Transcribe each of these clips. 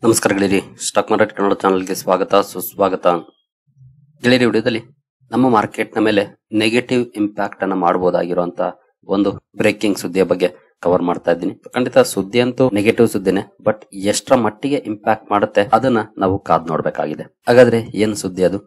ನಮಸ್ಕಾರ ಗೆಳೆಯರಿ, stock market Kannada ಚಾನಲ್ಗೆ ಸ್ವಾಗತ ಸುಸ್ವಾಗತ. ಗೆಳೆಯರಿ, ವಿಡಿಯೋದಲ್ಲಿ ನಮ್ಮ ಮಾರ್ಕೆಟ್ ನ ಮೇಲೆ ನೆಗೆಟಿವ್ ಇಂಪ್ಯಾಕ್ಟ್ ಅನ್ನ ಮಾಡಬಹುದಾಗಿರುವಂತ ಒಂದು ಬ್ರೇಕಿಂಗ್ ಸುದ್ದಿಯ ಬಗ್ಗೆ ಕವರ್ ಮಾಡ್ತಾ ಇದ್ದೀನಿ. ಖಂಡಿತ ಸುದ್ದಿ ಅಂತೂ ನೆಗೆಟಿವ್ ಸುದ್ದಿನೇ, ಬಟ್ ಎಷ್ಟರ ಮಟ್ಟಿಗೆ ಇಂಪ್ಯಾಕ್ಟ್ ಮಾಡುತ್ತೆ ಅದನ್ನ ನಾವು ಕಾದ್ ನೋಡ್ಬೇಕಾಗಿದೆ. ಹಾಗಾದ್ರೆ ಏನ್ ಸುದ್ದಿ ಅದು?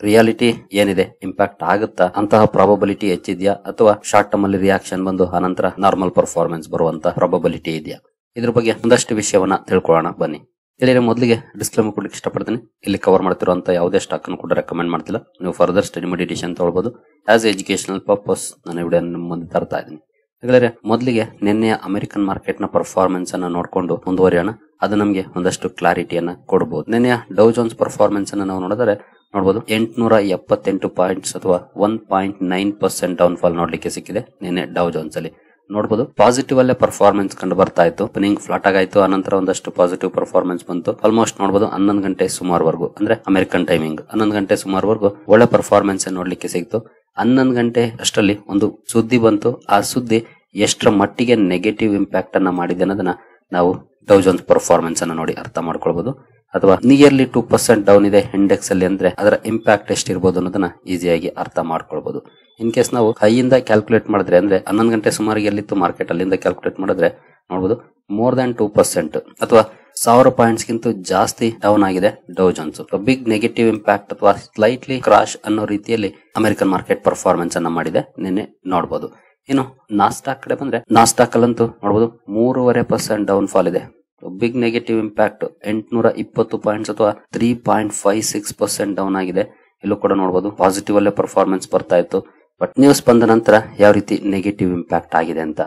ರಿಯಾಲಿಟಿ ಏನಿದೆ? ಇಂಪ್ಯಾಕ್ಟ್ ಆಗುತ್ತಾ? ಅಂತಹ ಪ್ರಾಬಬಿಲಿಟಿ ಹೆಚ್ಚಿದ್ಯಾ, ಅಥವಾ ಶಾರ್ಟ್ ಟರ್ಮ್ ಅಲ್ಲಿ ರಿಯಾಕ್ಷನ್ ಬಂದು ಆನಂತರ ನಾರ್ಮಲ್ ಪರ್ಫಾರ್ಮೆನ್ಸ್ ಬರುವಂತ ಪ್ರಾಬಬಿಲಿಟಿ ಇದೆಯಾ? ಇದ್ರ ಬಗ್ಗೆ ಒಂದಷ್ಟು ವಿಷಯವನ್ನ ತಿಳ್ಕೊಳ್ಳೋಣ ಬನ್ನಿ. ಇಲ್ಲಿ ಮೊದಲಿಗೆ ಡಿಸ್ಕ್ಲೇಮರ್ ಕೊಡ್ಲಿಕ್ಕೆ ಇಷ್ಟಪಡ್ತೀನಿ. ಇಲ್ಲಿ ಕವರ್ ಮಾಡ್ತಿರುವಂತ ಯಾವುದೇ ಸ್ಟಾಕ್ ಅನ್ನು ಕೂಡ ರೆಕಮೆಂಡ್ ಮಾಡ್ತಿಲ್ಲ. ನೀವು ಫರ್ದರ್ ಸ್ಟಡಿ ಮಾಡಿ ಡಿಸಿಷನ್ ತಗೊಳ್ಬಹುದು. ಆಸ್ ಎಜುಕೇಶನಲ್ ಪರ್ಪಸ್ ನಾನು ವಿಡಿಯೋ ನಿಮ್ಮ ಮುಂದೆ ತರ್ತಾ ಇದ್ದೀನಿ. ಹಾಗಾದ್ರೆ ಮೊದಲಿಗೆ ನಿನ್ನೆಯ ಅಮೆರಿಕನ್ ಮಾರ್ಕೆಟ್ ನ ಪರ್ಫಾರ್ಮೆನ್ಸ್ ಅನ್ನ ನೋಡ್ಕೊಂಡು ಮುಂದುವರಿಯೋಣ. ಅದು ನಮಗೆ ಒಂದಷ್ಟು ಕ್ಲಾರಿಟಿಯನ್ನ ಕೊಡಬಹುದು. ನಿನ್ನೆಯ ಡೌ ಜೋನ್ಸ್ ಪರ್ಫಾರ್ಮೆನ್ಸ್ ಅನ್ನ ನಾವು ನೋಡಿದರೆ ನೋಡಬಹುದು 878 ಪಾಯಿಂಟ್ಸ್ ಅಥವಾ 1.9% ಡೌನ್ ಫಾಲ್ ನೋಡ್ಲಿಕ್ಕೆ ಸಿಕ್ಕಿದೆ ನಿನ್ನೆ ಡೌ ಜೋನ್ಸ್ ಅಲ್ಲಿ. ನೋಡಬಹುದು ಪಾಸಿಟಿವ್ ಅಲ್ಲೇ ಪರ್ಫಾರ್ಮೆನ್ಸ್ ಕಂಡು ಬರ್ತಾ ಇತ್ತು. ಓಪನಿಂಗ್ ಫ್ಲಾಟ್ ಆಗಾಯ್ತು, ಆನಂತರ ಒಂದಷ್ಟು ಪಾಸಿಟಿವ್ ಪರ್ಫಾರ್ಮೆನ್ಸ್ ಬಂತು. ಆಲ್ಮೋಸ್ಟ್ ನೋಡಬಹುದು 11 ಗಂಟೆ ಸುಮಾರುವರೆಗೂ, ಅಂದ್ರೆ ಅಮೆರಿಕನ್ ಟೈಮಿಂಗ್ 11 ಗಂಟೆ ಸುಮಾರುವರೆಗೂ ಒಳ್ಳೆ ಪರ್ಫಾರ್ಮೆನ್ಸ್ ನೋಡ್ಲಿಕ್ಕೆ ಸಿಕ್ತು. 11 ಗಂಟೆ ಅಷ್ಟರಲ್ಲಿ ಒಂದು ಸುದ್ದಿ ಬಂತು. ಆ ಸುದ್ದಿ ಎಷ್ಟರ ಮಟ್ಟಿಗೆ ನೆಗೆಟಿವ್ ಇಂಪ್ಯಾಕ್ಟ್ ಅನ್ನ ಮಾಡಿದೆ ಅನ್ನೋದನ್ನ ನಾವು ಡೌ ಜೋನ್ಸ್ ಪರ್ಫಾರ್ಮೆನ್ಸ್ ಅನ್ನ ನೋಡಿ ಅರ್ಥ ಮಾಡ್ಕೊಳ್ಬಹುದು. ಅಥವಾ ನಿಯರ್ಲಿ 2% ಡೌನ್ ಇದೆ ಇಂಡೆಕ್ಸ್ ಅಲ್ಲಿ ಅಂದ್ರೆ ಅದರ ಇಂಪ್ಯಾಕ್ಟ್ ಎಷ್ಟಿರ್ಬೋದು ಅನ್ನೋದನ್ನ ಈಸಿಯಾಗಿ ಅರ್ಥ ಮಾಡ್ಕೊಳ್ಬಹುದು. ಇನ್ ಕೇಸ್ ನಾವು ಹೈಯಿಂದ ಕ್ಯಾಲ್ಕುಲೇಟ್ ಮಾಡಿದ್ರೆ, ಅಂದ್ರೆ 11 ಗಂಟೆ ಸುಮಾರಿಗೆ ಎಲ್ಲಿತ್ತು ಮಾರ್ಕೆಟ್, ಅಲ್ಲಿಂದ ಕ್ಯಾಲ್ಕುಲೇಟ್ ಮಾಡಿದ್ರೆ ನೋಡಬಹುದು ಮೋರ್ ದನ್ 2% ಅಥವಾ 1000 ಪಾಯಿಂಟ್ಸ್ ಗಿಂತ ಜಾಸ್ತಿ ಡೌನ್ ಆಗಿದೆ Dow Jones. Big negative impact ಅಥವಾ ಸ್ಲೈಟ್ಲಿ ಕ್ರಾಶ್ ಅನ್ನೋ ರೀತಿಯಲ್ಲಿ ಅಮೆರಿಕನ್ ಮಾರ್ಕೆಟ್ ಪರ್ಫಾರ್ಮೆನ್ಸ್ ಅನ್ನ ಮಾಡಿದೆ ನಿನ್ನೆ ನೋಡಬಹುದು. ಇನ್ನು ನಾಸ್ಟಾಕ್ ಕಡೆ ಬಂದ್ರೆ, ನಾಸ್ಟಾಕ್ ಅಲ್ಲಂತೂ ನೋಡಬಹುದು 3.5% ಡೌನ್ ಫಾಲ್ ಇದೆ. ಬಿಗ್ ನೆಗೆಟಿವ್ ಇಂಪ್ಯಾಕ್ಟ್ 820 ಪಾಯಿಂಟ್ಸ್ ಅಥವಾ 3.56% ಡೌನ್ ಆಗಿದೆ. ಇಲ್ಲೂ ಕೂಡ ನೋಡಬಹುದು ಪಾಸಿಟಿವ್ ಅಲ್ಲೇ ಪರ್ಫಾರ್ಮೆನ್ಸ್ ಬರ್ತಾ ಇತ್ತು. ಬಟ್ ನ್ಯೂಸ್ ಬಂದ ನಂತರ ಯಾವ ರೀತಿ ನೆಗೆಟಿವ್ ಇಂಪ್ಯಾಕ್ಟ್ ಆಗಿದೆ ಅಂತ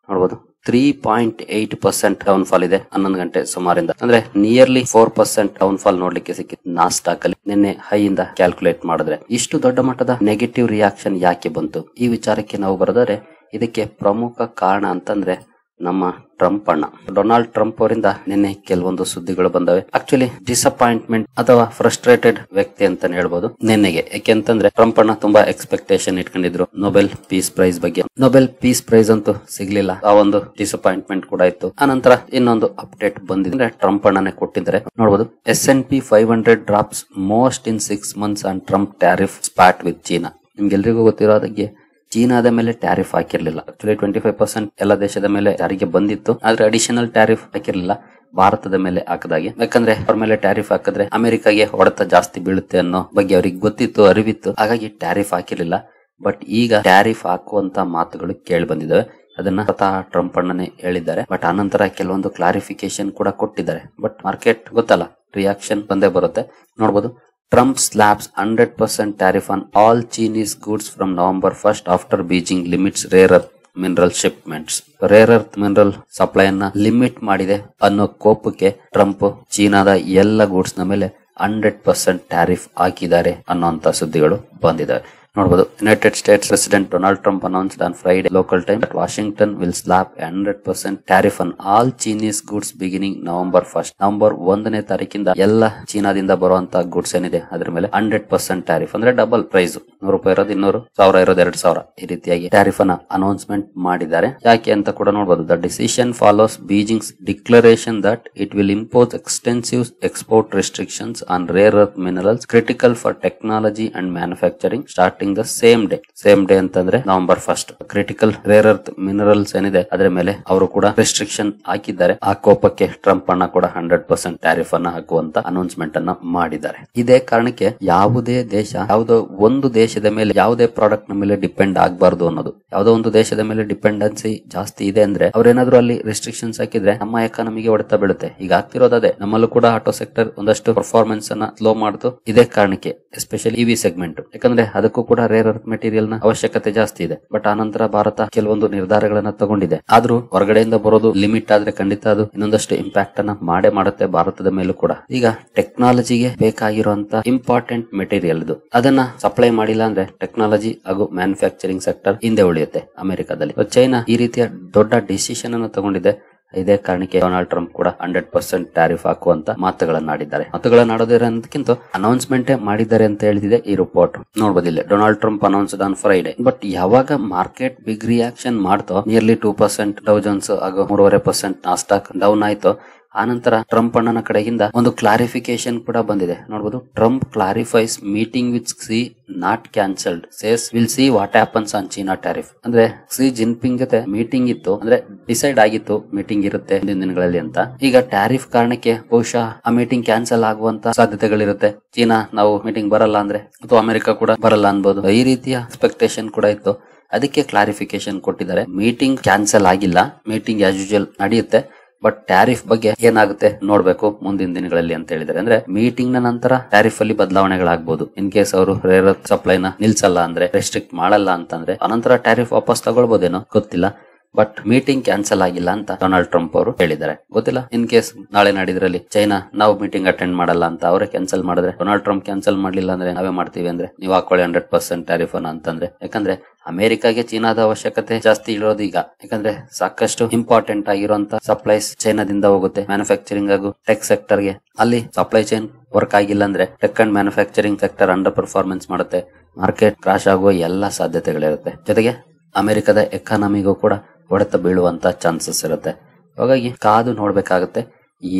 ನೋಡಬಹುದು. 3.8% ಡೌನ್ ಫಾಲ್ ಇದೆ 11 ಗಂಟೆ ಸುಮಾರಿಂದ, ಅಂದ್ರೆ ನಿಯರ್ಲಿ 4% ಡೌನ್ ಫಾಲ್ ನೋಡ್ಲಿಕ್ಕೆ ಸಿಕ್ಕಿತ್ತು ನಾಸ್ಟಾಕ್ ಅಲ್ಲಿ ನಿನ್ನೆ ಹೈ ಇಂದ ಕ್ಯಾಲ್ಕುಲೇಟ್ ಮಾಡಿದ್ರೆ. ಇಷ್ಟು ದೊಡ್ಡ ಮಟ್ಟದ ನೆಗೆಟಿವ್ ರಿಯಾಕ್ಷನ್ ಯಾಕೆ ಬಂತು? ಈ ವಿಚಾರಕ್ಕೆ ನಾವು ಬರೆದರೆ ಇದಕ್ಕೆ ಪ್ರಮುಖ ಕಾರಣ ಅಂತಂದ್ರೆ ನಮ್ಮ ಟ್ರಂಪ್ ಅಣ್ಣ ಡೊನಾಲ್ಡ್ ಟ್ರಂಪ್ ಅವರಿಂದ ನಿನ್ನೆ ಕೆಲವೊಂದು ಸುದ್ದಿಗಳು ಬಂದವೆ. ಆಕ್ಚುಲಿ ಡಿಸಪಾಯಿಂಟ್ಮೆಂಟ್ ಅಥವಾ ಫ್ರಸ್ಟ್ರೇಟೆಡ್ ವ್ಯಕ್ತಿ ಅಂತಾನೆ ಹೇಳ್ಬೋದು ನಿನ್ನೆಗೆ. ಯಾಕೆಂತಂದ್ರೆ ಟ್ರಂಪ್ ಅಣ್ಣ ತುಂಬಾ ಎಕ್ಸ್ಪೆಕ್ಟೇಷನ್ ಇಟ್ಕೊಂಡಿದ್ರು ನೊಬೆಲ್ ಪೀಸ್ ಪ್ರೈಸ್ ಬಗ್ಗೆ. ನೊಬೆಲ್ ಪೀಸ್ ಪ್ರೈಸ್ ಅಂತೂ ಸಿಗ್ಲಿಲ್ಲ, ಆ ಒಂದು ಡಿಸಪಾಯಿಂಟ್ಮೆಂಟ್ ಕೂಡ ಇತ್ತು. ಆನಂತರ ಇನ್ನೊಂದು ಅಪ್ಡೇಟ್ ಬಂದಿದ್ರೆ ಟ್ರಂಪ್ ಅಣ್ಣನೇ ಕೊಟ್ಟಿದ್ದಾರೆ. ನೋಡಬಹುದು S&P 500 drops most in 6 months on Trump tariff spat with China. ನಿಮ್ಗೆಲ್ರಿಗೂ ಗೊತ್ತಿರೋದಾಗೆ ಚೀನಾದ ಮೇಲೆ ಟ್ಯಾರಿಫ್ ಹಾಕಿರ್ಲಿಲ್ಲ. ಆಕ್ಚುಲಿ 25% ಎಲ್ಲ ದೇಶದ ಮೇಲೆ ಜಾರಿಗೆ ಬಂದಿತ್ತು, ಆದ್ರೆ ಅಡಿಷನಲ್ ಟ್ಯಾರಿಫ್ ಹಾಕಿರ್ಲಿಲ್ಲ ಭಾರತದ ಮೇಲೆ ಹಾಕದಾಗೆ. ಯಾಕಂದ್ರೆ ಅವ್ರ ಮೇಲೆ ಟ್ಯಾರಿಫ್ ಹಾಕಿದ್ರೆ ಅಮೆರಿಕಾಗೆ ಹೊಡೆತ ಜಾಸ್ತಿ ಬೀಳುತ್ತೆ ಅನ್ನೋ ಬಗ್ಗೆ ಅವ್ರಿಗೆ ಗೊತ್ತಿತ್ತು, ಅರಿವಿತ್ತು. ಹಾಗಾಗಿ ಟ್ಯಾರಿಫ್ ಹಾಕಿರ್ಲಿಲ್ಲ. ಬಟ್ ಈಗ ಟ್ಯಾರಿಫ್ ಹಾಕುವಂತ ಮಾತುಗಳು ಕೇಳಿ ಬಂದಿದ್ದಾವೆ. ಅದನ್ನ ಸ್ವತಃ ಟ್ರಂಪ್ ಅಣ್ಣನೇ ಹೇಳಿದ್ದಾರೆ. ಬಟ್ ಆನಂತರ ಕೆಲವೊಂದು ಕ್ಲಾರಿಫಿಕೇಶನ್ ಕೂಡ ಕೊಟ್ಟಿದ್ದಾರೆ. ಬಟ್ ಮಾರ್ಕೆಟ್ ಗೊತ್ತಲ್ಲ, ರಿಯಾಕ್ಷನ್ ಬಂದೇ ಬರುತ್ತೆ. ನೋಡಬಹುದು Trump slaps 100% tariff on all Chinese goods from November 1st after Beijing limits rare earth mineral shipments. Rare earth mineral supply ಅನ್ನ ಲಿಮಿಟ್ ಮಾಡಿದೆ ಅನ್ನೋ ಕೋಪಕ್ಕೆ ಟ್ರಂಪ್ ಚೀನಾದ ಎಲ್ಲ ಗೂಡ್ಸ್ ನ ಮೇಲೆ 100% ಟ್ಯಾರಿಫ್ ಹಾಕಿದ್ದಾರೆ ಅನ್ನೋಂತ ಸುದ್ದಿಗಳು ಬಂದಿದ್ದಾವೆ. ನೋಡಬಹುದು United States president Donald Trump announced on Friday local time that Washington will slap 100% tariff on all Chinese goods beginning November 1st. November 1ನೇ ತಾರೀಕಿಂದ ಎಲ್ಲ ಚೀನಾದಿಂದ ಬರುವಂತ ಗೂಡ್ಸ್ ಏನಿದೆ ಅದ್ರ ಮೇಲೆ 100% ಟ್ಯಾರಿಫ್, ಅಂದ್ರೆ ಡಬಲ್ ಪ್ರೈಸ್. ₹100 ಇರೋದು 200, 1000 ಇರೋದು 2000, ಈ ರೀತಿಯಾಗಿ ಟ್ಯಾರಿಫ್ ಅನ್ನ ಅನೌನ್ಸ್ಮೆಂಟ್ ಮಾಡಿದ್ದಾರೆ. ಯಾಕೆ ಅಂತ ಕೂಡ ನೋಡಬಹುದು. The decision follows Beijing's declaration that it will impose extensive export restrictions on rare earth minerals critical for technology and manufacturing starting the same day ಅಂತಂದ್ರೆ November 1st. Critical rare earth minerals ಏನಿದೆ ಅದರ ಮೇಲೆ ಅವರು ಕೂಡ restriction ಹಾಕಿದ್ದಾರೆ. ಆ ಕೋಪಕ್ಕೆ Trump ಅನ್ನ ಕೂಡ 100% ಟ್ಯಾರಿಫ್ ಅನ್ನ ಹಾಕುವಂತ ಅನೌನ್ಸ್ಮೆಂಟ್ ಅನ್ನ ಮಾಡಿದ್ದಾರೆ. ಇದೇ ಕಾರಣಕ್ಕೆ ಯಾವುದೇ ದೇಶ ಯಾವುದೋ ಒಂದು ದೇಶದ ಮೇಲೆ ಯಾವುದೇ ಪ್ರಾಡಕ್ಟ್ ನ ಮೇಲೆ ಡಿಪೆಂಡ್ ಆಗಬಾರ್ದು ಅನ್ನೋದು. ಯಾವುದೋ ಒಂದು ದೇಶದ ಮೇಲೆ ಡಿಪೆಂಡೆನ್ಸಿ ಜಾಸ್ತಿ ಇದೆ ಅಂದ್ರೆ ಅವ್ರೇನಾದ್ರೂ ಅಲ್ಲಿ ರೆಸ್ಟ್ರಿಕ್ಷನ್ಸ್ ಹಾಕಿದ್ರೆ ನಮ್ಮ ಎಕಾನಮಿಗೆ ಹೊಡೆತ ಬೀಳುತ್ತೆ. ಈಗ ಆಗ್ತಿರೋದೇ ನಮ್ಮಲ್ಲೂ ಕೂಡ ಆಟೋ ಸೆಕ್ಟರ್ ಒಂದಷ್ಟು ಪರ್ಫಾರ್ಮೆನ್ಸ್ ಅನ್ನ ಸ್ಲೋ ಮಾಡ್ತು. ಇದೇ ಕಾರಣಕ್ಕೆ ಎಸ್ಪೆಷಲಿ ಇವಿ ಸೆಗ್ಮೆಂಟ್, ಯಾಕಂದ್ರೆ ಅದಕ್ಕೂ ಕೂಡ ರೇರ್ ಅರ್ತ್ ಮೆಟೀರಿಯಲ್ ನ ಅವಶ್ಯಕತೆ ಜಾಸ್ತಿ ಇದೆ. ಬಟ್ ಆನಂತರ ಭಾರತ ಕೆಲವೊಂದು ನಿರ್ಧಾರಗಳನ್ನ ತಗೊಂಡಿದೆ. ಆದ್ರೂ ಹೊರಗಡೆಯಿಂದ ಬರೋದು ಲಿಮಿಟ್ ಆದ್ರೆ ಖಂಡಿತ ಅದು ಇನ್ನೊಂದಷ್ಟು ಇಂಪ್ಯಾಕ್ಟ್ ಅನ್ನ ಮಾಡೇ ಮಾಡುತ್ತೆ ಭಾರತದ ಮೇಲೂ ಕೂಡ. ಈಗ ಟೆಕ್ನಾಲಜಿಗೆ ಬೇಕಾಗಿರುವಂತ ಇಂಪಾರ್ಟೆಂಟ್ ಮೆಟೀರಿಯಲ್ ಇದು, ಅದನ್ನ ಸಪ್ಲೈ ಮಾಡಿಲ್ಲ ಅಂದ್ರೆ ಟೆಕ್ನಾಲಜಿ ಹಾಗೂ ಮ್ಯಾನುಫ್ಯಾಕ್ಚರಿಂಗ್ ಸೆಕ್ಟರ್ ಹಿಂದೆ ಉಳಿಯುತ್ತೆ ಅಮೆರಿಕದಲ್ಲಿ. ಚೈನಾ ಈ ರೀತಿಯ ದೊಡ್ಡ ಡಿಸಿಷನ್ ಅನ್ನು ತಗೊಂಡಿದೆ. ಇದೇ ಕಾರಣಕ್ಕೆ ಡೊನಾಲ್ಡ್ ಟ್ರಂಪ್ ಕೂಡ 100% ಟ್ಯಾರಿಫ್ ಹಾಕುವಂತ ಮಾತುಗಳನ್ನಾಡಿದ್ದಾರೆ. ಮಾತುಗಳನ್ನಾಡೋದಕ್ಕಿಂತ ಅನೌನ್ಸ್ಮೆಂಟ್ ಮಾಡಿದ್ದಾರೆ ಅಂತ ಹೇಳಿದೆ ಈ ರಿಪೋರ್ಟ್. ನೋಡಬಹುದಿಲ್ಲ, Donald Trump announced on Friday. But ಯಾವಾಗ ಮಾರ್ಕೆಟ್ ಬಿಗ್ ರಿಯಾಕ್ಷನ್ ಮಾಡ್ತೋ, ನಿಯರ್ಲಿ 2% ಡೌ ಜೋನ್ಸ್ ಹಾಗೂ 3.5% ನಾಸ್ಟಾಕ್ ಡೌನ್ ಆಯ್ತು, ಆನಂತರ ಟ್ರಂಪ್ ಅಣ್ಣನ ಕಡೆಯಿಂದ ಒಂದು ಕ್ಲಾರಿಫಿಕೇಶನ್ ಕೂಡ ಬಂದಿದೆ ನೋಡಬಹುದು. Trump clarifies meeting with C not cancelled, says will see what happens on China tariff. ಅಂದ್ರೆ ಸಿ ಜಿನ್ಪಿಂಗ್ ಜೊತೆ ಮೀಟಿಂಗ್ ಇತ್ತು, ಅಂದ್ರೆ ಡಿಸೈಡ್ ಆಗಿತ್ತು ಮೀಟಿಂಗ್ ಇರುತ್ತೆ ಮುಂದಿನ ದಿನಗಳಲ್ಲಿ ಅಂತ. ಈಗ ಟ್ಯಾರಿಫ್ ಕಾರಣಕ್ಕೆ ಬಹುಶಃ ಆ ಮೀಟಿಂಗ್ ಕ್ಯಾನ್ಸಲ್ ಆಗುವಂತ ಸಾಧ್ಯತೆಗಳಿರುತ್ತೆ. ಚೀನಾ ನಾವು ಮೀಟಿಂಗ್ ಬರಲ್ಲ ಅಂದ್ರೆ ಅಥವಾ ಅಮೆರಿಕ ಕೂಡ ಬರಲ್ಲ ಅನ್ಬೋದು. ಈ ರೀತಿಯ ಎಕ್ಸ್ಪೆಕ್ಟೇಷನ್ ಕೂಡ ಇತ್ತು. ಅದಕ್ಕೆ ಕ್ಲಾರಿಫಿಕೇಶನ್ ಕೊಟ್ಟಿದ್ದಾರೆ. ಮೀಟಿಂಗ್ ಕ್ಯಾನ್ಸಲ್ ಆಗಿಲ್ಲ, ಮೀಟಿಂಗ್ ಆಸ್ ಯೂಶುವಲ್ ನಡೆಯುತ್ತೆ. ಬಟ್ ಟ್ಯಾರಿಫ್ ಬಗ್ಗೆ ಏನಾಗುತ್ತೆ ನೋಡ್ಬೇಕು ಮುಂದಿನ ದಿನಗಳಲ್ಲಿ ಅಂತ ಹೇಳಿದ್ದಾರೆ. ಅಂದ್ರೆ ಮೀಟಿಂಗ್ ನ ನಂತರ ಟ್ಯಾರಿಫ್ ಅಲ್ಲಿ ಬದಲಾವಣೆಗಳಾಗಬಹುದು. ಇನ್ ಕೇಸ್ ಅವರು ರೇರ್ ಅರ್ತ್ ಸಪ್ಲೈನ ನಿಲ್ಸಲ್ಲ ಅಂದ್ರೆ, ರೆಸ್ಟ್ರಿಕ್ಟ್ ಮಾಡಲ್ಲ ಅಂತಂದ್ರೆ ಅನಂತರ ಟ್ಯಾರಿಫ್ ವಾಪಸ್ ತಗೊಳ್ಬಹುದೇನೋ ಗೊತ್ತಿಲ್ಲ. ಬಟ್ ಮೀಟಿಂಗ್ ಕ್ಯಾನ್ಸಲ್ ಆಗಿಲ್ಲ ಅಂತ ಡೊನಾಲ್ಡ್ ಟ್ರಂಪ್ ಅವರು ಹೇಳಿದ್ದಾರೆ. ಗೊತ್ತಿಲ್ಲ, ಇನ್ ಕೇಸ್ ನಾಳೆ ನಾಡಿದ್ರಲ್ಲಿ ಚೈನಾ ನಾವು ಮೀಟಿಂಗ್ ಅಟೆಂಡ್ ಮಾಡಲ್ಲ ಅಂತ ಅವರೇ ಕ್ಯಾನ್ಸಲ್ ಮಾಡಿದ್ರೆ, ಡೊನಾಲ್ಡ್ ಟ್ರಂಪ್ ಕ್ಯಾನ್ಸಲ್ ಮಾಡ್ಲಿಲ್ಲ ಅಂದ್ರೆ ನಾವೇ ಮಾಡ್ತೀವಿ ಅಂದ್ರೆ ನೀವು ಹಾಕೊಳ್ಳಿ 100% ಟ್ಯಾರಿಫ್ ಅನ್ನ ಅಂತಂದ್ರೆ. ಯಾಕಂದ್ರೆ ಅಮೆರಿಕಾಗೆ ಚೀನಾದ ಅವಶ್ಯಕತೆ ಜಾಸ್ತಿ ಇರೋದು ಈಗ. ಯಾಕಂದ್ರೆ ಸಾಕಷ್ಟು ಇಂಪಾರ್ಟೆಂಟ್ ಆಗಿರುವಂತ ಸಪ್ಲೈಸ್ ಚೈನಾದಿಂದ ಹೋಗುತ್ತೆ ಮ್ಯಾನುಫ್ಯಾಕ್ಚರಿಂಗ್ ಹಾಗೂ ಟೆಕ್ ಸೆಕ್ಟರ್ ಗೆ. ಅಲ್ಲಿ ಸಪ್ಲೈ ಚೈನ್ ವರ್ಕ್ ಆಗಿಲ್ಲ ಅಂದ್ರೆ tech and manufacturing sector under performance ಮಾಡುತ್ತೆ, ಮಾರ್ಕೆಟ್ ಕ್ರಾಶ್ ಆಗುವ ಎಲ್ಲಾ ಸಾಧ್ಯತೆಗಳಿರುತ್ತೆ. ಜೊತೆಗೆ ಅಮೆರಿಕದ ಎಕಾನಮಿಗೂ ಕೂಡ ಹೊಡೆತ ಬೀಳುವಂತ ಚಾನ್ಸಸ್ ಇರುತ್ತೆ. ಹಾಗಾಗಿ ಕಾದು ನೋಡ್ಬೇಕಾಗುತ್ತೆ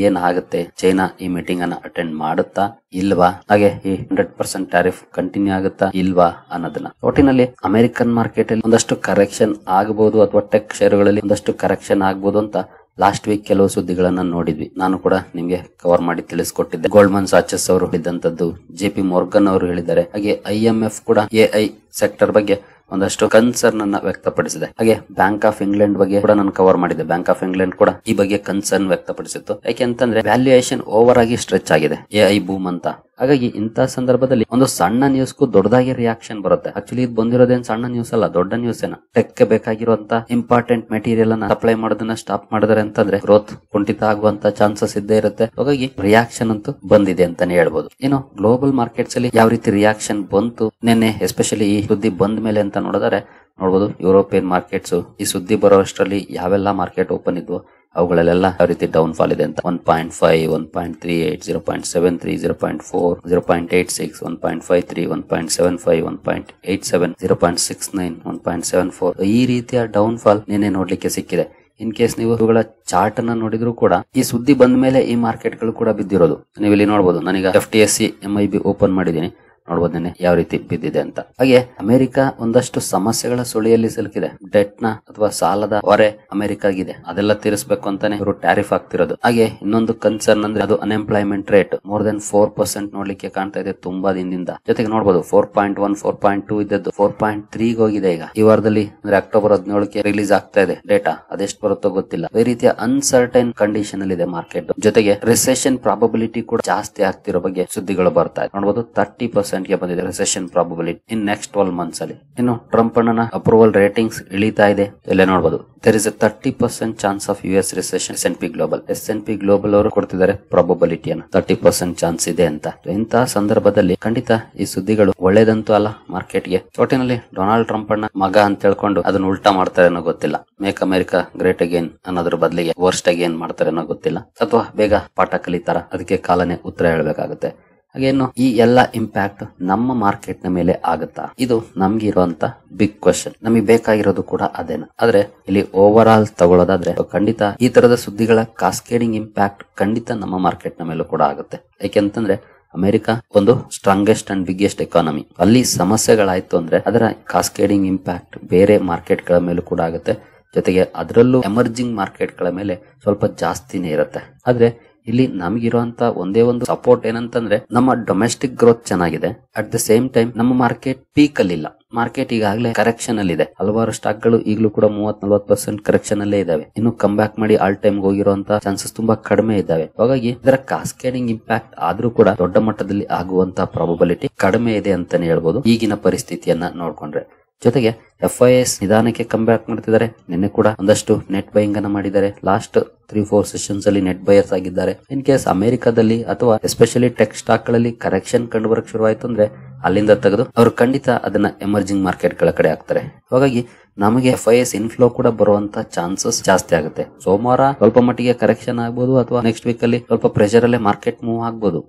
ಏನಾಗುತ್ತೆ, ಚೈನಾ ಈ ಮೀಟಿಂಗ್ ಅನ್ನ ಅಟೆಂಡ್ ಮಾಡುತ್ತಾ ಇಲ್ವಾ, ಹಾಗೆ ಈ 100% ಟ್ಯಾರಿಫ್ ಕಂಟಿನ್ಯೂ ಆಗುತ್ತಾ ಇಲ್ವಾ ಅನ್ನೋದನ್ನ. ಒಟ್ಟಿನಲ್ಲಿ ಅಮೆರಿಕನ್ ಮಾರ್ಕೆಟ್ ಅಲ್ಲಿ ಒಂದಷ್ಟು ಕರೆಕ್ಷನ್ ಆಗಬಹುದು ಅಥವಾ ಟೆಕ್ ಶೇರುಗಳಲ್ಲಿ ಒಂದಷ್ಟು ಕರೆಕ್ಷನ್ ಆಗಬಹುದು ಅಂತ ಲಾಸ್ಟ್ ವೀಕ್ ಕೆಲವು ಸುದ್ದಿಗಳನ್ನ ನೋಡಿದ್ವಿ. ನಾನು ಕೂಡ ನಿಮ್ಗೆ ಕವರ್ ಮಾಡಿ ತಿಳಿಸ್ಕೊಟ್ಟಿದ್ದೆ. ಗೋಲ್ಡ್ಮನ್ ಸಾಚಸ್ ಅವರು ಹೇಳಿದಂತದ್ದು, JP Morgan ಅವರು ಹೇಳಿದ್ದಾರೆ. ಹಾಗೆ IMF ಕೂಡ AI ಸೆಕ್ಟರ್ ಬಗ್ಗೆ ಒಂದಷ್ಟು ಕನ್ಸರ್ನ್ ಅನ್ನ ವ್ಯಕ್ತಪಡಿಸಿದೆ. ಹಾಗೆ ಬ್ಯಾಂಕ್ ಆಫ್ ಇಂಗ್ಲೆಂಡ್ ಬಗ್ಗೆ ಕೂಡ ನಾನು ಕವರ್ ಮಾಡಿದ್ದೆ. ಬ್ಯಾಂಕ್ ಆಫ್ ಇಂಗ್ಲೆಂಡ್ ಕೂಡ ಈ ಬಗ್ಗೆ ಕನ್ಸರ್ನ್ ವ್ಯಕ್ತಪಡಿಸಿತ್ತು. ಯಾಕೆಂತಂದ್ರೆ ವ್ಯಾಲ್ಯೂಯೇಷನ್ ಓವರ್ ಆಗಿ ಸ್ಟ್ರೆಚ್ ಆಗಿದೆ AI ಬೂಮ್ ಅಂತ. ಹಾಗಾಗಿ ಇಂತಹ ಸಂದರ್ಭದಲ್ಲಿ ಒಂದು ಸಣ್ಣ ನ್ಯೂಸ್ಗೂ ದೊಡ್ಡದಾಗಿ ರಿಯಾಕ್ಷನ್ ಬರುತ್ತೆ. ಆಕ್ಚುಲಿ ಇದು ಬಂದಿರೋದೇನ್ ಸಣ್ಣ ನ್ಯೂಸ್ ಅಲ್ಲ, ದೊಡ್ಡ ನ್ಯೂಸ್ ಏನ. ಟೆಕ್ ಬೇಕಾಗಿರುವಂತ ಇಂಪಾರ್ಟೆಂಟ್ ಮೆಟೀರಿಯಲ್ ಅನ್ನ ಸಪ್ಲೈ ಮಾಡೋದನ್ನ ಸ್ಟಾಪ್ ಮಾಡಿದ್ರೆ ಅಂತಂದ್ರೆ ಗ್ರೋತ್ ಕುಂಠಿತ ಆಗುವಂತ ಚಾನ್ಸಸ್ ಇದ್ದೇ ಇರುತ್ತೆ. ಹಾಗಾಗಿ ರಿಯಾಕ್ಷನ್ ಅಂತೂ ಬಂದಿದೆ ಅಂತಾನೆ ಹೇಳ್ಬೋದು. ಇನ್ನು ಗ್ಲೋಬಲ್ ಮಾರ್ಕೆಟ್ಸ್ ಅಲ್ಲಿ ಯಾವ ರೀತಿ ರಿಯಾಕ್ಷನ್ ಬಂತು ನಿನ್ನೆ, ಎಸ್ಪೆಷಲಿ ಈ ಸುದ್ದಿ ಬಂದ ಮೇಲೆ ಅಂತ ನೋಡಿದ್ರೆ ನೋಡಬಹುದು. ಯುರೋಪಿಯನ್ ಮಾರ್ಕೆಟ್ಸ್ ಈ ಸುದ್ದಿ ಬರೋಷ್ಟರಲ್ಲಿ ಯಾವೆಲ್ಲ ಮಾರ್ಕೆಟ್ ಓಪನ್ ಇದ್ವು ಅವುಗಳಲ್ಲೆಲ್ಲ ಯಾವ ರೀತಿ ಡೌನ್ ಫಾಲ್ ಇದೆ ಅಂತ. 1.5, 1.38, 0.73, 0.4, 0.86, 1.53, 1.75, 1.87, 0.69, 1.74 ಈ ರೀತಿಯ ಡೌನ್ ಫಾಲ್ ನಿನ್ನೆ ನೋಡ್ಲಿಕ್ಕೆ ಸಿಕ್ಕಿದೆ. ಇನ್ ಕೇಸ್ ನೀವು ಇವುಗಳ ಚಾರ್ಟ್ ಅನ್ನ ನೋಡಿದ್ರು ಕೂಡ ಈ ಸುದ್ದಿ ಬಂದ ಮೇಲೆ ಈ ಮಾರ್ಕೆಟ್ ಗಳು ಕೂಡ ಬಿದ್ದಿರೋದು ನೀವು ಇಲ್ಲಿ ನೋಡಬಹುದು. ನಾನೀಗ FTSE MIB ಓಪನ್ ಮಾಡಿದ್ದೀನಿ, ನೋಡಬಹುದು ನಿನ್ನೆ ಯಾವ ರೀತಿ ಬಿದ್ದಿದೆ ಅಂತ. ಹಾಗೆ ಅಮೆರಿಕ ಒಂದಷ್ಟು ಸಮಸ್ಯೆಗಳ ಸುಳಿಯಲ್ಲಿ ಸಿಲುಕಿದೆ. ಡೆಟ್ ನ ಅಥವಾ ಸಾಲದ ಹೊರೆ ಅಮೆರಿಕಾಗಿದೆ, ಅದೆಲ್ಲ ತೀರಿಸಬೇಕು ಅಂತಾನೆ ಇವರು ಟ್ಯಾರಿಫ್ ಆಗ್ತಿರೋದು. ಹಾಗೆ ಇನ್ನೊಂದು ಕನ್ಸರ್ನ್ ಅಂದ್ರೆ ಅದು ಅನ್ಎಂಪ್ಲಾಯ್ಮೆಂಟ್ ರೇಟ್ ಮೋರ್ ದೆನ್ 4% ನೋಡ್ಲಿಕ್ಕೆ ಕಾಣ್ತಾ ಇದೆ ತುಂಬಾ ದಿನದಿಂದ. ಜೊತೆಗೆ ನೋಡಬಹುದು 4.1, 4.2 ಇದ್ದದ್ದು 4.3 ಹೋಗಿದೆ ಈಗ. ಈ ವಾರದಲ್ಲಿ ಅಂದ್ರೆ ಅಕ್ಟೋಬರ್ 17ಕ್ಕೆ ರಿಲೀಸ್ ಆಗ್ತಾ ಇದೆ ಡೇಟಾ. ಅದೆಷ್ಟು ಬರುತ್ತೋ ಗೊತ್ತಿಲ್ಲ. ಈ ರೀತಿಯ ಅನ್ಸರ್ಟೈನ್ ಕಂಡೀಷನ್ ಅಲ್ಲಿ ಇದೆ ಮಾರ್ಕೆಟ್. ಜೊತೆಗೆ ರಿಸೆಷನ್ ಪ್ರಾಬಬಿಲಿಟಿ ಕೂಡ ಜಾಸ್ತಿ ಆಗ್ತಿರೋ ಬಗ್ಗೆ ಸುದ್ದಿಗಳು ಬರ್ತಾ ಇದೆ. ನೋಡಬಹುದು 30% ಗೆ ಬಂದಿದೆ ರಿಸೆಷನ್ ಪ್ರಾಬಬಿಲಿಟಿ ಇನ್ ನೆಕ್ಸ್ಟ್ 12 months ಅಲ್ಲಿ. ಇನ್ನು ಟ್ರಂಪ್ ಅಣ್ಣನ ಅಪ್ರೂವಲ್ ರೇಟಿಂಗ್ಸ್ ಇಳಿತಾ ಇದೆ. ಇಲ್ಲೇ ನೋಡಬಹುದು there is a 30% chance of US recession. S&P global ಅವರು ಕೊಡ್ತಿದ್ದಾರೆ ಪ್ರಾಬಬಿಲಿಟಿಯನ್ನು 30% ಚಾನ್ಸ್ ಇದೆ ಅಂತ. ಇಂತಹ ಸಂದರ್ಭದಲ್ಲಿ ಖಂಡಿತ ಈ ಸುದ್ದಿಗಳು ಒಳ್ಳೇದಂತೂ ಅಲ್ಲ ಮಾರ್ಕೆಟ್ಗೆ. ಒಟ್ಟಿನಲ್ಲಿ ಡೊನಾಲ್ಡ್ ಟ್ರಂಪ್ ಅಣ್ಣ ಮಗ ಅಂತ ಹೇಳ್ಕೊಂಡು ಅದನ್ನ ಉಲ್ಟಾ ಮಾಡ್ತಾರೆ ಅನ್ನೋ ಗೊತ್ತಿಲ್ಲ. ಮೇಕ್ ಅಮೆರಿಕಾ ಗ್ರೇಟ್ ಅಗೇನ್ ಅನ್ನೋದ್ರ ಬದಲಿಗೆ ವರ್ಸ್ಟ್ ಅಗೇನ್ ಮಾಡ್ತಾರೆ ಅನ್ನೋ ಗೊತ್ತಿಲ್ಲ. ಅಥವಾ ಬೇಗ ಪಾಠ ಕಲಿತಾರ, ಅದಕ್ಕೆ ಕಾಲನೇ ಉತ್ತರ ಹೇಳಬೇಕಾಗುತ್ತೆ. ಹಾಗೇನು ಈ ಎಲ್ಲ ಇಂಪ್ಯಾಕ್ಟ್ ನಮ್ಮ ಮಾರ್ಕೆಟ್ ನ ಮೇಲೆ ಆಗುತ್ತಾ? ಇದು ನಮ್ಗೆ ಇರುವಂತ ಬಿಗ್ ಕ್ವಶನ್. ನಮಗೆ ಬೇಕಾಗಿರೋದು ಕೂಡ ಅದೇನ. ಆದ್ರೆ ಇಲ್ಲಿ ಓವರ್ ಆಲ್ ತಗೊಳ್ಳೋದಾದ್ರೆ ಖಂಡಿತ ಈ ತರದ ಸುದ್ದಿಗಳ ಕಾಸ್ಕೇಡಿಂಗ್ ಇಂಪ್ಯಾಕ್ಟ್ ಖಂಡಿತ ನಮ್ಮ ಮಾರ್ಕೆಟ್ ನ ಮೇಲೂ ಕೂಡ ಆಗುತ್ತೆ. ಯಾಕೆಂತಂದ್ರೆ ಅಮೆರಿಕ ಒಂದು ಸ್ಟ್ರಾಂಗೆಸ್ಟ್ ಅಂಡ್ ಬಿಗ್ಗೆಸ್ಟ್ ಎಕಾನಮಿ. ಅಲ್ಲಿ ಸಮಸ್ಯೆಗಳಾಯ್ತು ಅಂದ್ರೆ ಅದರ ಕಾಸ್ಕೇಡಿಂಗ್ ಇಂಪ್ಯಾಕ್ಟ್ ಬೇರೆ ಮಾರ್ಕೆಟ್ ಗಳ ಮೇಲೂ ಕೂಡ ಆಗುತ್ತೆ. ಜೊತೆಗೆ ಅದರಲ್ಲೂ ಎಮರ್ಜಿಂಗ್ ಮಾರ್ಕೆಟ್ ಗಳ ಮೇಲೆ ಸ್ವಲ್ಪ ಜಾಸ್ತಿನೇ ಇರುತ್ತೆ. ಆದ್ರೆ ಇಲ್ಲಿ ನಮಗಿರುವಂತ ಒಂದೇ ಒಂದು ಸಪೋರ್ಟ್ ಏನಂತಂದ್ರೆ ನಮ್ಮ ಡೊಮೆಸ್ಟಿಕ್ ಗ್ರೋತ್ ಚೆನ್ನಾಗಿದೆ. ಅಟ್ ದ ಸೇಮ್ ಟೈಮ್ ನಮ್ಮ ಮಾರ್ಕೆಟ್ ಪೀಕ್ ಅಲ್ಲಿ ಇಲ್ಲ. ಮಾರ್ಕೆಟ್ ಈಗಾಗಲೇ ಕರೆಕ್ಷನ್ ಅಲ್ಲಿ ಇದೆ. ಹಲವಾರು ಸ್ಟಾಕ್ ಗಳು ಈಗಲೂ ಕೂಡ 30-40% ಕರೆಕ್ಷನ್ ಅಲ್ಲೇ ಇದಾವೆ. ಇನ್ನು ಕಮ್ ಬ್ಯಾಕ್ ಮಾಡಿ ಆಲ್ ಟೈಮ್ ಹೋಗಿರುವಂತಹ ಚಾನ್ಸಸ್ ತುಂಬಾ ಕಡಿಮೆ ಇದಾವೆ. ಹಾಗಾಗಿ ಇದರ ಕಾಸ್ಕೇಡಿಂಗ್ ಇಂಪ್ಯಾಕ್ಟ್ ಆದ್ರೂ ಕೂಡ ದೊಡ್ಡ ಮಟ್ಟದಲ್ಲಿ ಆಗುವಂತಹ ಪ್ರಾಬಬಿಲಿಟಿ ಕಡಿಮೆ ಇದೆ ಅಂತಾನೆ ಹೇಳ್ಬೋದು ಈಗಿನ ಪರಿಸ್ಥಿತಿಯನ್ನ ನೋಡ್ಕೊಂಡ್ರೆ. ಜೊತೆಗೆ FIS ನಿಧಾನಕ್ಕೆ ಕಮ್ ಬ್ಯಾಕ್ ಮಾಡ್ತಿದ್ದಾರೆ. ನಿನ್ನೆ ಕೂಡ ಒಂದಷ್ಟು ನೆಟ್ ಬೈಯಿಂಗ್ ಅನ್ನ ಮಾಡಿದ್ದಾರೆ. ಲಾಸ್ಟ್ 3-4 ಸೆಷನ್ಸ್ ಅಲ್ಲಿ ನೆಟ್ ಬೈಯರ್ಸ್ ಆಗಿದ್ದಾರೆ. ಇನ್ ಕೇಸ್ ಅಮೆರಿಕದಲ್ಲಿ ಅಥವಾ ಎಸ್ಪೆಷಲಿ ಟೆಕ್ ಸ್ಟಾಕ್ ಗಳಲ್ಲಿ ಕರೆಕ್ಷನ್ ಕಂಡು ಬರಕ್ ಶುರುವಾಯ್ತು ಅಂದ್ರೆ ಅಲ್ಲಿಂದ ತೆಗೆದು ಅವರು ಖಂಡಿತ ಅದನ್ನ ಎಮರ್ಜಿಂಗ್ ಮಾರ್ಕೆಟ್ ಗಳ ಕಡೆ ಹಾಕ್ತಾರೆ. ಹಾಗಾಗಿ ನಮಗೆ FIS ಇನ್ಫ್ಲೋ ಕೂಡ ಬರುವಂತ ಚಾನ್ಸಸ್ ಜಾಸ್ತಿ ಆಗುತ್ತೆ. ಸೋಮವಾರ ಸ್ವಲ್ಪ ಮಟ್ಟಿಗೆ ಕರೆಕ್ಷನ್ ಆಗ್ಬಹುದು ಅಥವಾ ನೆಕ್ಸ್ಟ್ ವೀಕ್ ಅಲ್ಲಿ ಸ್ವಲ್ಪ ಪ್ರೆಷರ್ ಅಲ್ಲೇ ಮಾರ್ಕೆಟ್ ಮೂವ್ ಆಗ್ಬಹುದು.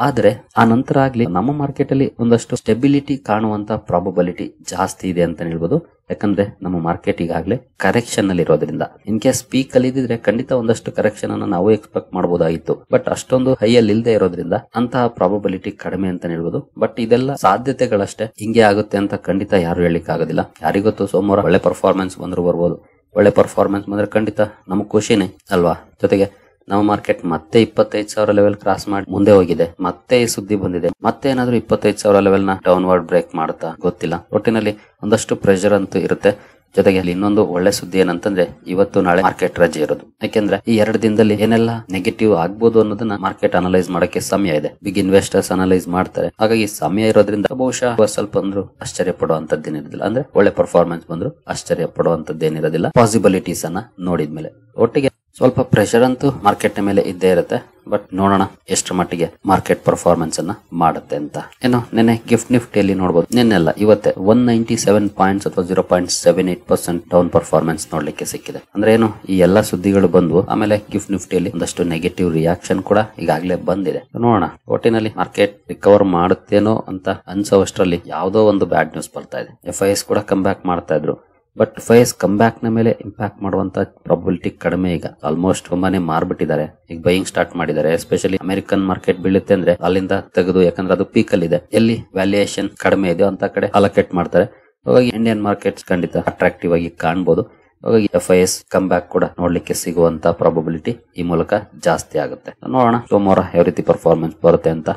ಆದ್ರೆ ಆ ನಂತರ ಆಗ್ಲಿ ನಮ್ಮ ಮಾರ್ಕೆಟ್ ಅಲ್ಲಿ ಒಂದಷ್ಟು ಸ್ಟೆಬಿಲಿಟಿ ಕಾಣುವಂತ ಪ್ರಾಬಬಿಲಿಟಿ ಜಾಸ್ತಿ ಇದೆ ಅಂತ ಹೇಳ್ಬೋದು. ಯಾಕಂದ್ರೆ ನಮ್ಮ ಮಾರ್ಕೆಟ್ ಈಗಾಗಲೇ ಕರೆಕ್ಷನ್ ಅಲ್ಲಿ ಇರೋದ್ರಿಂದ ಇನ್ ಕೇಸ್ ಪೀಕ್ ಅಲ್ಲಿ ಇದ್ರೆ ಖಂಡಿತ ಒಂದಷ್ಟು ಕರೆಕ್ಷನ್ ಅನ್ನ ನಾವು ಎಕ್ಸ್ಪೆಕ್ಟ್ ಮಾಡಬಹುದಾಗಿತ್ತು. ಬಟ್ ಅಷ್ಟೊಂದು ಹೈ ಅಲ್ಲಿ ಇಲ್ಲದೆ ಇರೋದ್ರಿಂದ ಅಂತಹ ಪ್ರಾಬಬಿಲಿಟಿ ಕಡಿಮೆ ಅಂತ ಹೇಳ್ಬೋದು. ಬಟ್ ಇದೆಲ್ಲ ಸಾಧ್ಯತೆಗಳಷ್ಟೇ, ಹಿಂಗೆ ಆಗುತ್ತೆ ಅಂತ ಖಂಡಿತ ಯಾರು ಹೇಳಿಕ್ ಆಗೋದಿಲ್ಲ. ಯಾರಿಗೊತ್ತು, ಸೋಮವಾರ ಒಳ್ಳೆ ಪರ್ಫಾರ್ಮೆನ್ಸ್ ಬಂದ್ರು ಬರ್ಬೋದು. ಒಳ್ಳೆ ಪರ್ಫಾರ್ಮೆನ್ಸ್ ಬಂದ್ರೆ ಖಂಡಿತ ನಮಗ್ ಖುಷಿನೇ ಅಲ್ವಾ. ಜೊತೆಗೆ ನಮ್ಮ ಮಾರ್ಕೆಟ್ ಮತ್ತೆ 25,000 ಲೆವೆಲ್ ಕ್ರಾಸ್ ಮಾಡಿ ಮುಂದೆ ಹೋಗಿದೆ. ಮತ್ತೆ ಈ ಸುದ್ದಿ ಬಂದಿದೆ, ಮತ್ತೆ ಏನಾದ್ರೂ 25,000 ಲೆವೆಲ್ ನ ಡೌನ್ವರ್ಡ್ ಬ್ರೇಕ್ ಮಾಡುತ್ತಾ ಗೊತ್ತಿಲ್ಲ. ಒಟ್ಟಿನಲ್ಲಿ ಒಂದಷ್ಟು ಪ್ರೆಷರ್ ಅಂತೂ ಇರುತ್ತೆ. ಜೊತೆಗೆ ಅಲ್ಲಿ ಇನ್ನೊಂದು ಒಳ್ಳೆ ಸುದ್ದಿ ಏನಂತಂದ್ರೆ ಇವತ್ತು ನಾಳೆ ಮಾರ್ಕೆಟ್ ರಜೆ ಇರೋದು. ಯಾಕೆಂದ್ರೆ ಈ 2 ದಿನದಲ್ಲಿ ಏನೆಲ್ಲ ನೆಗೆಟಿವ್ ಆಗ್ಬೋದು ಅನ್ನೋದನ್ನ ಮಾರ್ಕೆಟ್ ಅನಲೈಸ್ ಮಾಡಕ್ಕೆ ಸಮಯ ಇದೆ. ಬಿಗ್ ಇನ್ವೆಸ್ಟರ್ಸ್ ಅನಲೈಸ್ ಮಾಡ್ತಾರೆ. ಹಾಗಾಗಿ ಸಮಯ ಇರೋದ್ರಿಂದ ಬಹುಶಃ ಸ್ವಲ್ಪ ಅಂದ್ರೂ ಆಶ್ಚರ್ಯ ಪಡುವಂತದ್ದೇನಿರೋದಿಲ್ಲ. ಅಂದ್ರೆ ಒಳ್ಳೆ ಪರ್ಫಾರ್ಮೆನ್ಸ್ ಬಂದ್ರು ಆಶ್ಚರ್ಯ ಪಡುವಂತದ್ದೇನಿರೋದಿಲ್ಲ, ಪಾಸಿಬಿಲಿಟೀಸ್ ಅನ್ನ ನೋಡಿದ್ಮೇಲೆ. ಒಟ್ಟಿಗೆ ಸ್ವಲ್ಪ ಪ್ರೆಷರ್ ಅಂತೂ ಮಾರ್ಕೆಟ್ ಮೇಲೆ ಇದ್ದೇ ಇರುತ್ತೆ. ಬಟ್ ನೋಡೋಣ ಎಷ್ಟರ ಮಟ್ಟಿಗೆ ಮಾರ್ಕೆಟ್ ಪರ್ಫಾರ್ಮೆನ್ಸ್ ಅನ್ನ ಮಾಡುತ್ತೆ ಅಂತ. ಏನೋ ನಿನ್ನೆ ಗಿಫ್ಟ್ ನಿಫ್ಟಿಯಲ್ಲಿ ನೋಡಬಹುದು, ನಿನ್ನೆಲ್ಲ ಇವತ್ತೆ 197 ಪಾಯಿಂಟ್ಸ್ ಅಥವಾ 0.78% ಡೌನ್ ಪರ್ಫಾರ್ಮೆನ್ಸ್ ನೋಡ್ಲಿಕ್ಕೆ ಸಿಕ್ಕಿದೆ. ಅಂದ್ರೆ ಏನು, ಈ ಎಲ್ಲಾ ಸುದ್ದಿಗಳು ಬಂದ್ವು. ಆಮೇಲೆ ಗಿಫ್ಟ್ ನಿಫ್ಟಿಯಲ್ಲಿ ಒಂದಷ್ಟು ನೆಗೆಟಿವ್ ರಿಯಾಕ್ಷನ್ ಕೂಡ ಈಗಾಗಲೇ ಬಂದಿದೆ. ನೋಡೋಣ, ಒಟ್ಟಿನಲ್ಲಿ ಮಾರ್ಕೆಟ್ ರಿಕವರ್ ಮಾಡುತ್ತೇನೋ ಅಂತ ಅನ್ಸೋವಷ್ಟರಲ್ಲಿ ಯಾವುದೋ ಒಂದು ಬ್ಯಾಡ್ ನ್ಯೂಸ್ ಬರ್ತಾ ಇದೆ. FIS ಕೂಡ ಕಮ್ ಬ್ಯಾಕ್ ಮಾಡ್ತಾ ಇದ್ರು. ಬಟ್ FIS ಕಮ್ ಬ್ಯಾಕ್ ನ ಮೇಲೆ ಇಂಪ್ಯಾಕ್ಟ್ ಮಾಡುವಂತ ಪ್ರಾಬಬಿಲಿಟಿ ಕಡಿಮೆ. ಈಗ ಆಲ್ಮೋಸ್ಟ್ ತುಂಬಾನೇ ಮಾರ್ಬಿಟ್ಟಿದ್ದಾರೆ. ಈಗ ಬೈಯಿಂಗ್ ಸ್ಟಾರ್ಟ್ ಮಾಡಿದ್ದಾರೆ. ಎಸ್ಪೆಷಲಿ ಅಮೆರಿಕನ್ ಮಾರ್ಕೆಟ್ ಬೀಳುತ್ತೆ ಅಂದ್ರೆ ಅಲ್ಲಿಂದ ತೆಗೆದು, ಯಾಕಂದ್ರೆ ಅದು ಪೀಕ್ ಅಲ್ಲಿ ಇದೆ, ಎಲ್ಲಿ ವ್ಯಾಲ್ಯೂಯೇಷನ್ ಕಡಿಮೆ ಇದೆ ಅಂತ ಕಡೆ ಅಲೋಕೇಟ್ ಮಾಡ್ತಾರೆ. ಹಾಗಾಗಿ ಇಂಡಿಯನ್ ಮಾರ್ಕೆಟ್ಸ್ ಖಂಡಿತ ಅಟ್ರಾಕ್ಟಿವ್ ಆಗಿ ಕಾಣಬಹುದು. ಹಾಗಾಗಿ FIS ಕಮ್ ಬ್ಯಾಕ್ ಕೂಡ ನೋಡ್ಲಿಕ್ಕೆ ಸಿಗುವಂತ ಪ್ರಾಬಬಿಲಿಟಿ ಈ ಮೂಲಕ ಜಾಸ್ತಿ ಆಗುತ್ತೆ. ನೋಡೋಣ ಸೋಮವಾರ ಯಾವ ರೀತಿ ಪರ್ಫಾರ್ಮೆನ್ಸ್ ಬರುತ್ತೆ ಅಂತ.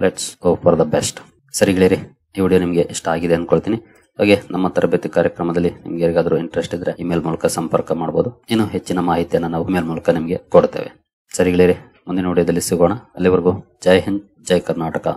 Let's go for the best. ಸರಿ ಗೆಳೆಯರಿ, ಈ ವಿಡಿಯೋ ನಿಮಗೆ ಇಷ್ಟ ಆಗಿದೆ ಅನ್ಕೊಳ್ತೀನಿ. ಹಾಗೆ ನಮ್ಮ ತರಬೇತಿ ಕಾರ್ಯಕ್ರಮದಲ್ಲಿ ನಿಮ್ಗೆ ಯಾರಿಗಾದ್ರೂ ಇಂಟ್ರೆಸ್ಟ್ ಇದ್ರೆ ಇಮೇಲ್ ಮೂಲಕ ಸಂಪರ್ಕ ಮಾಡಬಹುದು. ಇನ್ನು ಹೆಚ್ಚಿನ ಮಾಹಿತಿಯನ್ನು ನಾವು ಇಮೇಲ್ ಮೂಲಕ ನಿಮಗೆ ಕೊಡ್ತೇವೆ. ಸರಿ ಗೆಳೆಯರಿ, ಮುಂದಿನ ವಿಡಿಯೋದಲ್ಲಿ ಸಿಗೋಣ. ಅಲ್ಲಿವರೆಗೂ ಜೈ ಹಿಂದ್, ಜೈ ಕರ್ನಾಟಕ.